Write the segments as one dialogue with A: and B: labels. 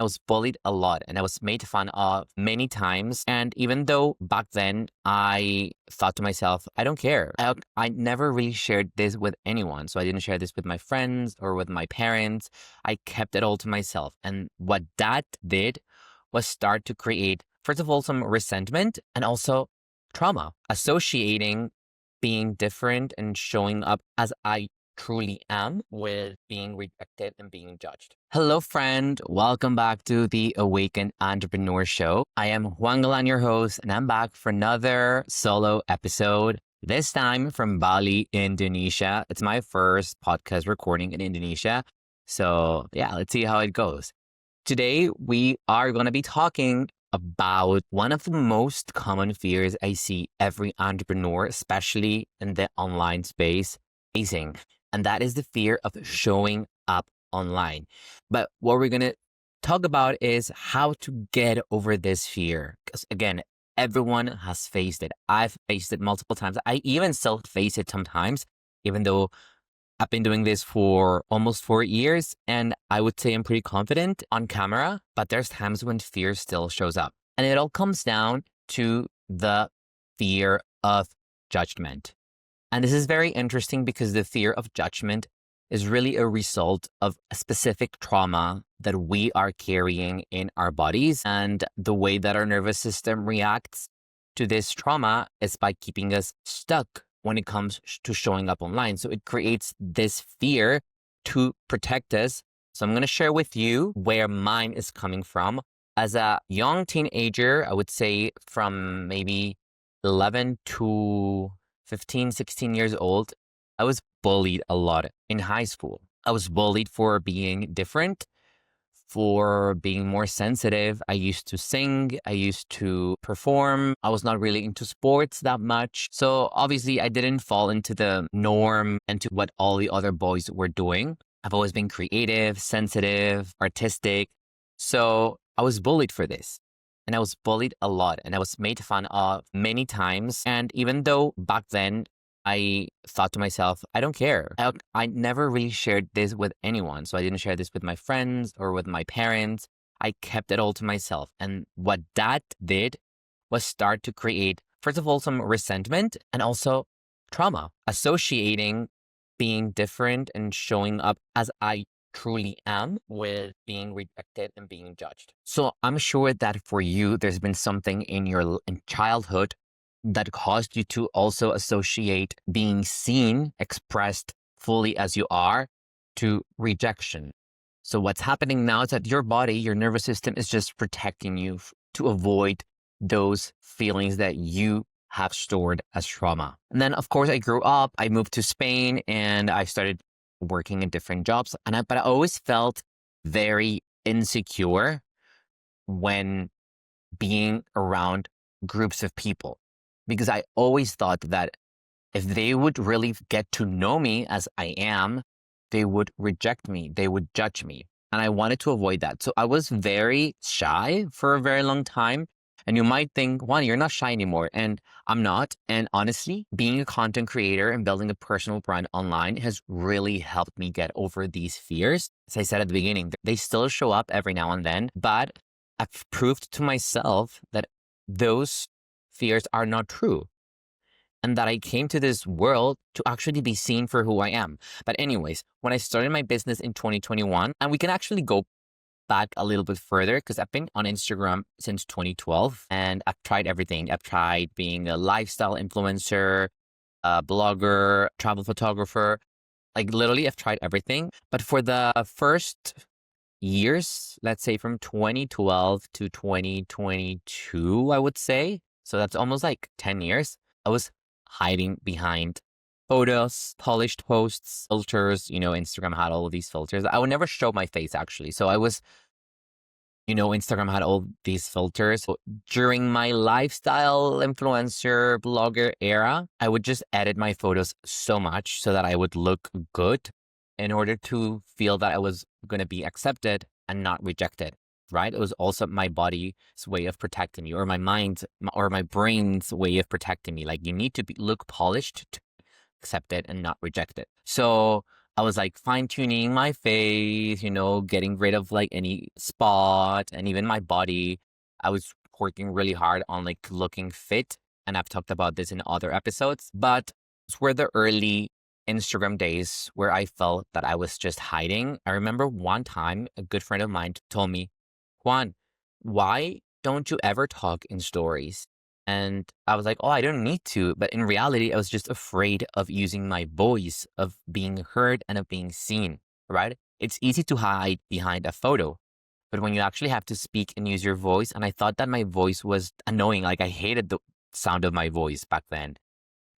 A: I was bullied a lot and I was made fun of many times. And even though back then I thought to myself, I don't care. I never really shared this with anyone. So I didn't share this with my friends or with my parents. I kept it all to myself. And what that did was start to create, first of all, some resentment and also trauma, associating being different and showing up as I truly am with being rejected and being judged. Hello, friend. Welcome back to the Awakened Entrepreneur Show. I am Juan, your host, and I'm back for another solo episode, this time from Bali, Indonesia. It's my first podcast recording in Indonesia. So yeah, let's see how it goes. Today, we are going to be talking about one of the most common fears I see every entrepreneur, especially in the online space, facing. And that is the fear of showing up online. But what we're going to talk about is how to get over this fear. Because again, everyone has faced it. I've faced it multiple times. I even still face it sometimes, even though I've been doing this for almost 4 years, and I would say I'm pretty confident on camera, but there's times when fear still shows up. And it all comes down to the fear of judgment. And this is very interesting because the fear of judgment is really a result of a specific trauma that we are carrying in our bodies. And the way that our nervous system reacts to this trauma is by keeping us stuck when it comes to showing up online. So it creates this fear to protect us. So I'm going to share with you where mine is coming from. As a young teenager, I would say from maybe 11 to 15, 16 years old, I was bullied a lot in high school. I was bullied for being different, for being more sensitive. I used to sing, I used to perform. I was not really into sports that much. So obviously I didn't fall into the norm and to what all the other boys were doing. I've always been creative, sensitive, artistic. So I was bullied for this. And I was bullied a lot and I was made fun of many times. And even though back then I thought to myself, I don't care. I never really shared this with anyone. So I didn't share this with my friends or with my parents. I kept it all to myself. And what that did was start to create, first of all, some resentment and also trauma, associating being different and showing up as I truly am with being rejected and being judged. So I'm sure that for you, there's been something in your childhood that caused you to also associate being seen, expressed fully as you are, to rejection. So what's happening now is that your body, your nervous system is just protecting you to avoid those feelings that you have stored as trauma. And then, of course, I grew up, I moved to Spain, and I started working in different jobs. But I always felt very insecure when being around groups of people, because I always thought that if they would really get to know me as I am, they would reject me, they would judge me. And I wanted to avoid that. So I was very shy for a very long time. And you might think, Juan, you're not shy anymore. And I'm not. And honestly, being a content creator and building a personal brand online has really helped me get over these fears. As I said at the beginning, they still show up every now and then, but I've proved to myself that those fears are not true and that I came to this world to actually be seen for who I am. But anyways, when I started my business in 2021, and we can actually go back a little bit further because I've been on Instagram since 2012 and I've tried everything. I've tried being a lifestyle influencer, a blogger, travel photographer. Like literally I've tried everything. But for the first years, let's say from 2012 to 2022, I would say. So that's almost like 10 years. I was hiding behind photos, polished posts, filters. Instagram had all of these filters. I would never show my face actually. So Instagram had all these filters. So during my lifestyle influencer blogger era, I would just edit my photos so much so that I would look good in order to feel that I was going to be accepted and not rejected, right? It was also my body's way of protecting me, or my mind or my brain's way of protecting me. Like you need to look polished to accept it and not reject it. So I was like fine tuning my face, getting rid of like any spot and even my body. I was working really hard on like looking fit. And I've talked about this in other episodes, but those were the early Instagram days where I felt that I was just hiding. I remember one time a good friend of mine told me, Juan, why don't you ever talk in stories? And I was like, oh, I don't need to. But in reality, I was just afraid of using my voice, of being heard and of being seen, right? It's easy to hide behind a photo. But when you actually have to speak and use your voice, and I thought that my voice was annoying, like I hated the sound of my voice back then.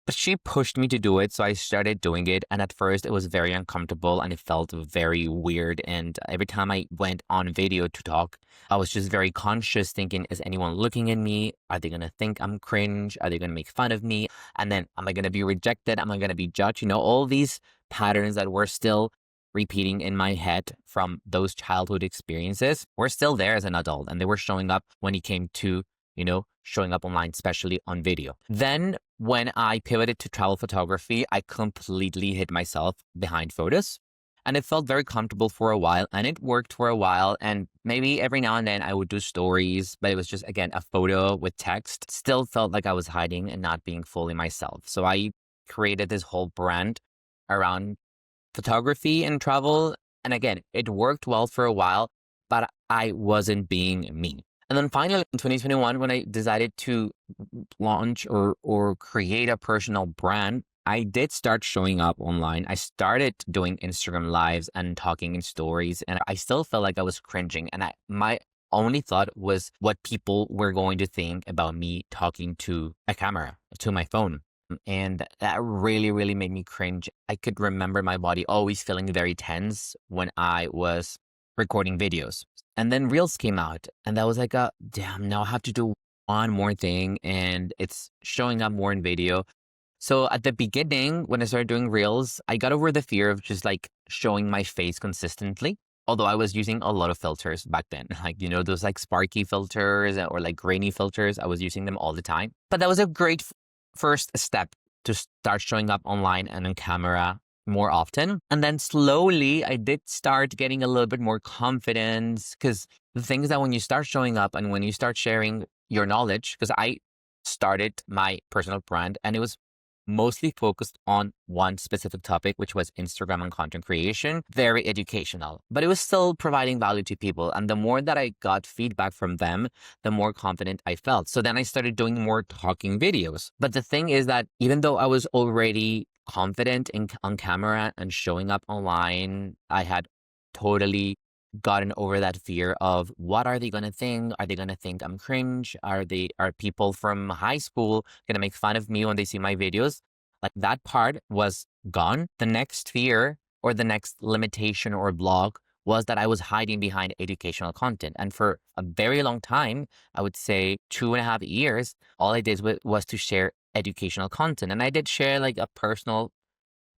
A: But she pushed me to do it, so I started doing it. And at first, it was very uncomfortable and it felt very weird. And every time I went on video to talk, I was just very conscious, thinking, is anyone looking at me? Are they going to think I'm cringe? Are they going to make fun of me? And then, am I going to be rejected? Am I going to be judged? All these patterns that were still repeating in my head from those childhood experiences were still there as an adult. And they were showing up when it came to showing up online, especially on video. Then when I pivoted to travel photography, I completely hid myself behind photos. And it felt very comfortable for a while and it worked for a while. And maybe every now and then I would do stories, but it was just, again, a photo with text. Still felt like I was hiding and not being fully myself. So I created this whole brand around photography and travel. And again, it worked well for a while, but I wasn't being me. And then finally, in 2021, when I decided to launch or create a personal brand, I did start showing up online. I started doing Instagram lives and talking in stories, and I still felt like I was cringing. And my only thought was what people were going to think about me talking to a camera, to my phone. And that really, really made me cringe. I could remember my body always feeling very tense when I was recording videos. And then Reels came out, and that was like, damn, now I have to do one more thing, and it's showing up more in video. So at the beginning, when I started doing Reels, I got over the fear of just like showing my face consistently. Although I was using a lot of filters back then, like, those like sparky filters or like grainy filters, I was using them all the time. But that was a great first step to start showing up online and on camera more often. And then slowly I did start getting a little bit more confidence, because the thing is that when you start showing up and when you start sharing your knowledge, because I started my personal brand and it was mostly focused on one specific topic, which was Instagram and content creation, very educational, but it was still providing value to people. And the more that I got feedback from them, the more confident I felt. So then I started doing more talking videos. But the thing is that even though I was already confident on camera and showing up online, I had totally gotten over that fear of what are they going to think? Are they going to think I'm cringe? Are people from high school going to make fun of me when they see my videos? Like that part was gone. The next fear or the next limitation or block was that I was hiding behind educational content. And for a very long time, I would say 2.5 years, all I did was to share educational content. And I did share like a personal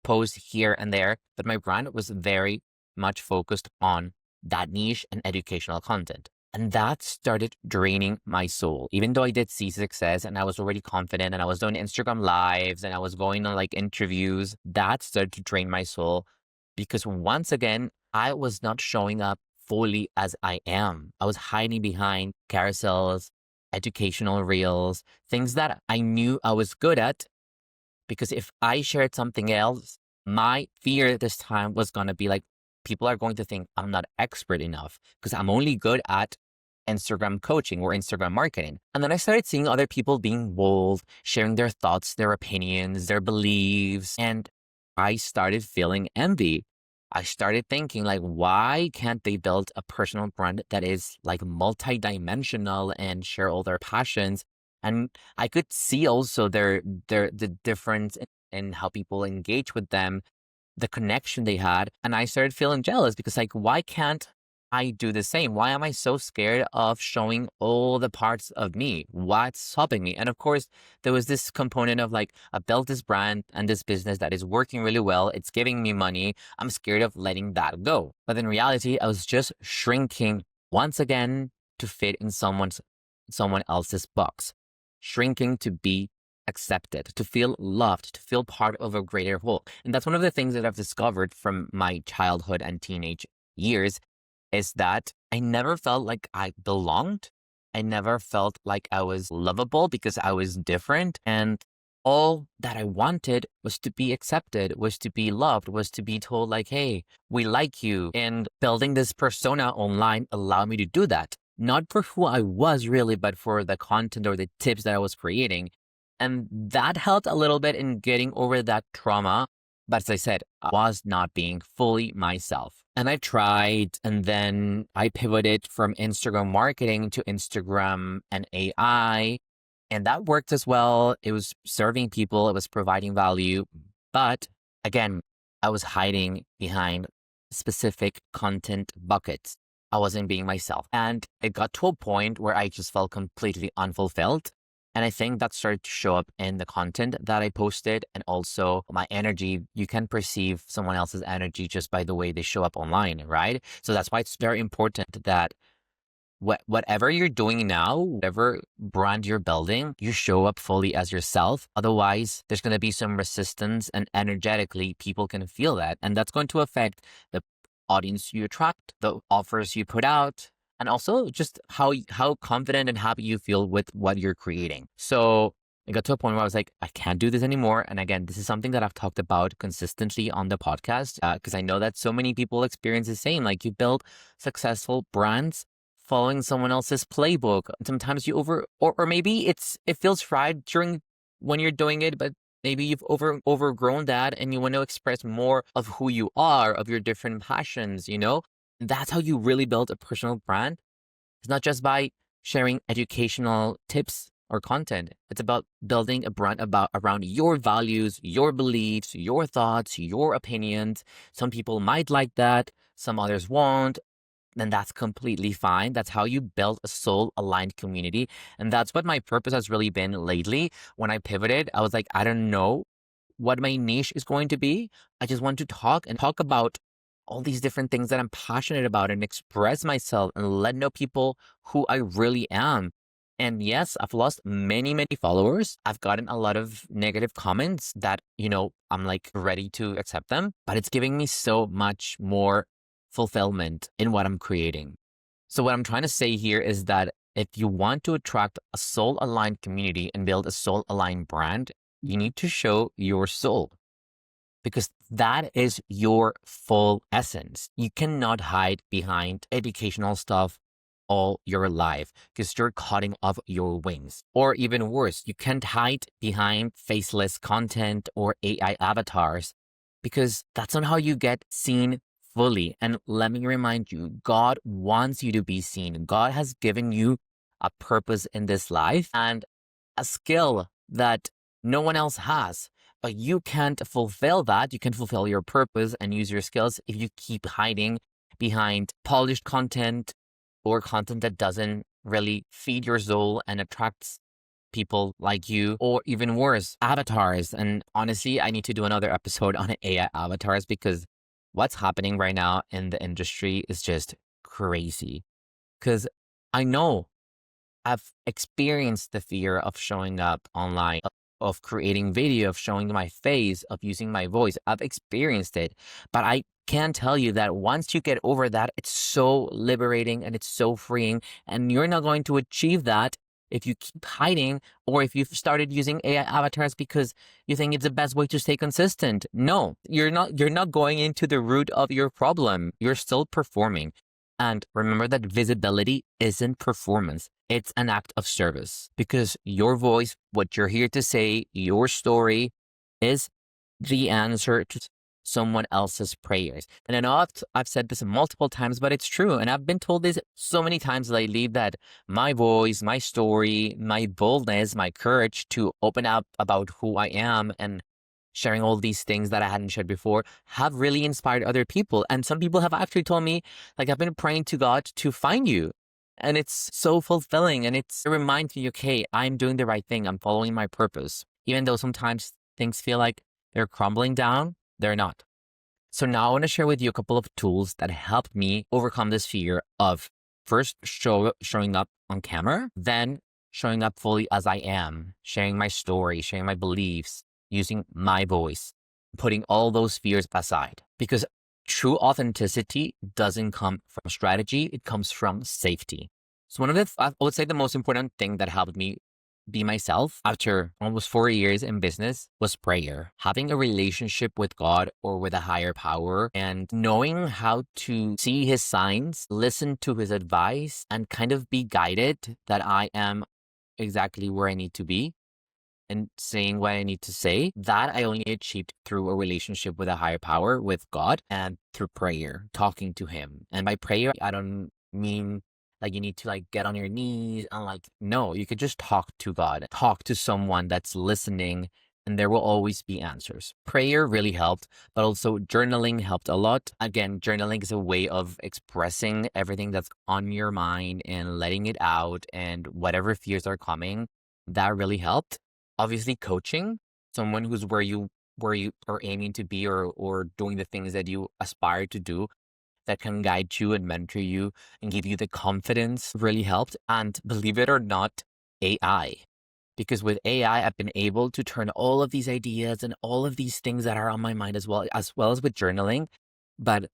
A: post here and there, but my brand was very much focused on that niche and educational content. And that started draining my soul. Even though I did see success and I was already confident and I was doing Instagram lives and I was going on like interviews, that started to drain my soul because once again, I was not showing up fully as I am. I was hiding behind carousels, educational reels, things that I knew I was good at. Because if I shared something else, my fear this time was going to be like, people are going to think I'm not expert enough because I'm only good at Instagram coaching or Instagram marketing. And then I started seeing other people being bold, sharing their thoughts, their opinions, their beliefs. And I started feeling envy. I started thinking like, why can't they build a personal brand that is like multi-dimensional and share all their passions? And I could see also the difference in how people engage with them, the connection they had. And I started feeling jealous because like, why can't I do the same? Why am I so scared of showing all the parts of me? What's stopping me? And of course, there was this component of like, I built this brand and this business that is working really well. It's giving me money. I'm scared of letting that go. But in reality, I was just shrinking once again to fit in someone else's box, shrinking to be accepted, to feel loved, to feel part of a greater whole. And that's one of the things that I've discovered from my childhood and teenage years is that I never felt like I belonged. I never felt like I was lovable because I was different. And all that I wanted was to be accepted, was to be loved, was to be told, like, hey, we like you. And building this persona online allowed me to do that. Not for who I was really, but for the content or the tips that I was creating. And that helped a little bit in getting over that trauma. But as I said, I was not being fully myself. And I tried, and then I pivoted from Instagram marketing to Instagram and AI. And that worked as well. It was serving people, it was providing value. But again, I was hiding behind specific content buckets. I wasn't being myself. And it got to a point where I just felt completely unfulfilled. And I think that started to show up in the content that I posted and also my energy. You can perceive someone else's energy just by the way they show up online, right? So that's why it's very important that whatever you're doing now, whatever brand you're building, you show up fully as yourself. Otherwise, there's going to be some resistance, and energetically, people can feel that. And that's going to affect the audience you attract, the offers you put out, and also just how confident and happy you feel with what you're creating. So I got to a point where I was like, I can't do this anymore. And again, this is something that I've talked about consistently on the podcast because I know that so many people experience the same. Like, you build successful brands following someone else's playbook. Sometimes you or maybe it feels right during when you're doing it, but maybe you've overgrown that and you want to express more of who you are, of your different passions, you know? That's how you really build a personal brand. It's not just by sharing educational tips or content. It's about building a brand around your values, your beliefs, your thoughts, your opinions. Some people might like that, some others won't. Then that's completely fine. That's how you build a soul-aligned community. And that's what my purpose has really been lately. When I pivoted, I was like, I don't know what my niche is going to be. I just want to talk about all these different things that I'm passionate about and express myself and let know people who I really am. And yes, I've lost many, many followers. I've gotten a lot of negative comments that, I'm like ready to accept them, but it's giving me so much more fulfillment in what I'm creating. So what I'm trying to say here is that if you want to attract a soul-aligned community and build a soul-aligned brand, you need to show your soul because that is your full essence. You cannot hide behind educational stuff all your life because you're cutting off your wings. Or even worse, you can't hide behind faceless content or AI avatars because that's not how you get seen fully. And let me remind you, God wants you to be seen. God has given you a purpose in this life and a skill that no one else has. But you can't fulfill that. You can fulfill your purpose and use your skills if you keep hiding behind polished content or content that doesn't really feed your soul and attracts people like you, or even worse, avatars. And honestly, I need to do another episode on AI avatars because what's happening right now in the industry is just crazy. Because I know I've experienced the fear of showing up online, of creating video, of showing my face, of using my voice. I've experienced it, but I can tell you that once you get over that, it's so liberating and it's so freeing. And you're not going to achieve that if you keep hiding or if you've started using AI avatars because you think it's the best way to stay consistent. No, you're not going into the root of your problem. You're still performing. And remember that visibility isn't performance. It's an act of service because your voice, what you're here to say, your story is the answer to someone else's prayers. And I know I've said this multiple times, but it's true. And I've been told this so many times lately that my voice, my story, my boldness, my courage to open up about who I am and sharing all these things that I hadn't shared before have really inspired other people. And some people have actually told me, like, I've been praying to God to find you. And it's so fulfilling. And it reminds me, okay, I'm doing the right thing. I'm following my purpose. Even though sometimes things feel like they're crumbling down, they're not. So now I want to share with you a couple of tools that helped me overcome this fear of first showing up on camera, then showing up fully as I am, sharing my story, sharing my beliefs, using my voice, putting all those fears aside. Because true authenticity doesn't come from strategy, it comes from safety. So one of I would say the most important thing that helped me be myself after almost 4 years in business was prayer. Having a relationship with God or with a higher power and knowing how to see his signs, listen to his advice, and kind of be guided that I am exactly where I need to be and saying what I need to say. That I only achieved through a relationship with a higher power, with God, and through prayer, talking to him. And by prayer, I don't mean like you need to like get on your knees and like, no, you could just talk to God, talk to someone that's listening, and there will always be answers. Prayer really helped, but also journaling helped a lot. Again, journaling is a way of expressing everything that's on your mind and letting it out, and whatever fears are coming, that really helped. Obviously, coaching, someone who's where you are aiming to be, or doing the things that you aspire to do, that can guide you and mentor you and give you the confidence, really helped. And believe it or not, AI. Because with AI, I've been able to turn all of these ideas and all of these things that are on my mind, as well as with journaling. But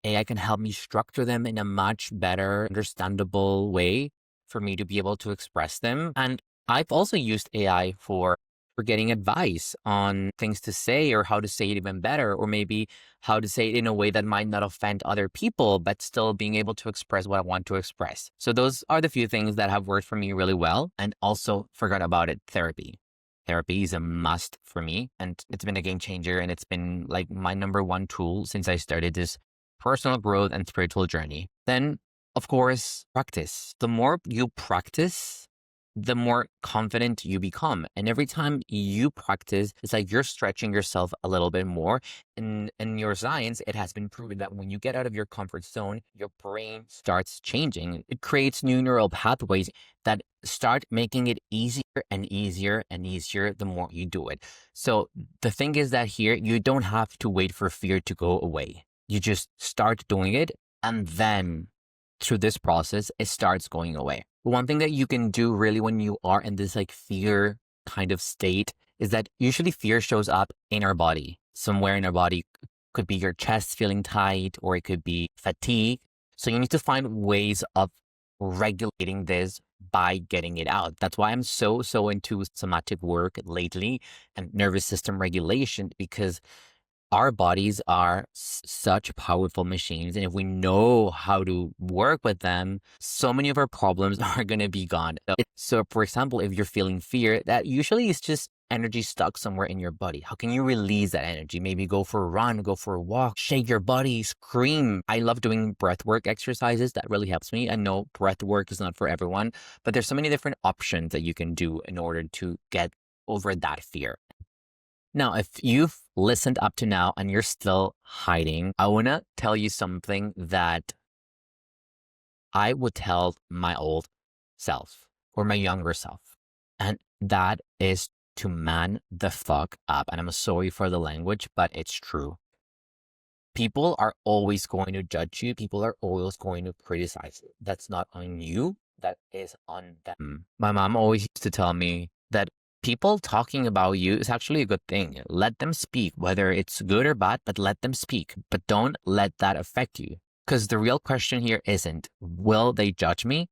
A: AI can help me structure them in a much better, understandable way for me to be able to express them. And I've also used AI for getting advice on things to say, or how to say it even better, or maybe how to say it in a way that might not offend other people, but still being able to express what I want to express. So those are the few things that have worked for me really well. And also, forgot about it, therapy. Therapy is a must for me, and it's been a game changer, and it's been like my number one tool since I started this personal growth and spiritual journey. Then, of course, practice. The more you practice, the more confident you become. And every time you practice, it's like you're stretching yourself a little bit more. In your science, it has been proven that when you get out of your comfort zone, your brain starts changing. It creates new neural pathways that start making it easier and easier and easier the more you do it. So the thing is that here, you don't have to wait for fear to go away. You just start doing it, and then through this process, it starts going away. One thing that you can do really when you are in this like fear kind of state is that usually fear shows up in our body. Somewhere in our body, could be your chest feeling tight, or it could be fatigue. So you need to find ways of regulating this by getting it out. That's why I'm so into somatic work lately and nervous system regulation, because our bodies are such powerful machines. And if we know how to work with them, so many of our problems are going to be gone. So, for example, if you're feeling fear, that usually is just energy stuck somewhere in your body. How can you release that energy? Maybe go for a run, go for a walk, shake your body, scream. I love doing breath work exercises. That really helps me. I know breath work is not for everyone, but there's so many different options that you can do in order to get over that fear. Now, if you've listened up to now and you're still hiding, I want to tell you something that I would tell my old self or my younger self. And that is to man the fuck up. And I'm sorry for the language, but it's true. People are always going to judge you. People are always going to criticize you. That's not on you. That is on them. My mom always used to tell me that people talking about you is actually a good thing. Let them speak, whether it's good or bad, but let them speak. But don't let that affect you. Because the real question here isn't, will they judge me?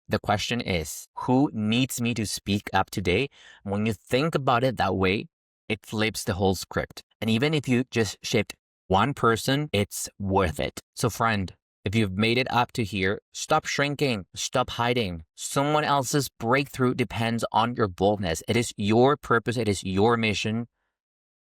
A: The question is, who needs me to speak up today? When you think about it that way, it flips the whole script. And even if you just shift one person, it's worth it. So friend, if you've made it up to here, stop shrinking, stop hiding. Someone else's breakthrough depends on your boldness. It is your purpose, it is your mission,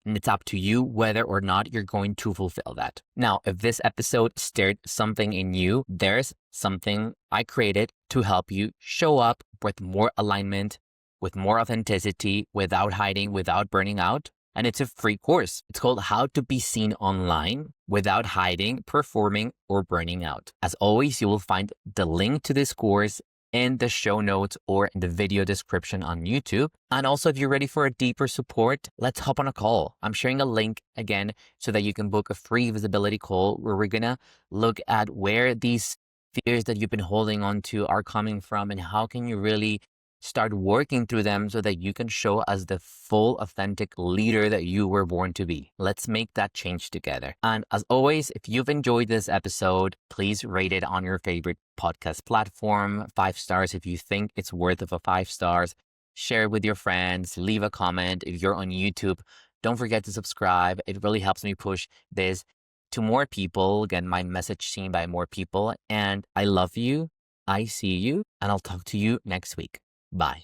A: and it's up to you whether or not you're going to fulfill that. Now, if this episode stirred something in you, there's something I created to help you show up with more alignment, with more authenticity, without hiding, without burning out. And it's a free course. It's called How to Be Seen Online Without Hiding, Performing, or Burning Out. As always, you will find the link to this course in the show notes or in the video description on YouTube. And also, if you're ready for a deeper support, let's hop on a call. I'm sharing a link again so that you can book a free visibility call where we're going to look at where these fears that you've been holding on to are coming from, and how can you really Start working through them so that you can show as the full, authentic leader that you were born to be. Let's make that change together. And as always, if you've enjoyed this episode, please rate it on your favorite podcast platform. 5 stars if you think it's worth of a 5 stars. Share it with your friends. Leave a comment. If you're on YouTube, don't forget to subscribe. It really helps me push this to more people. Again, my message seen by more people. And I love you. I see you. And I'll talk to you next week. Bye.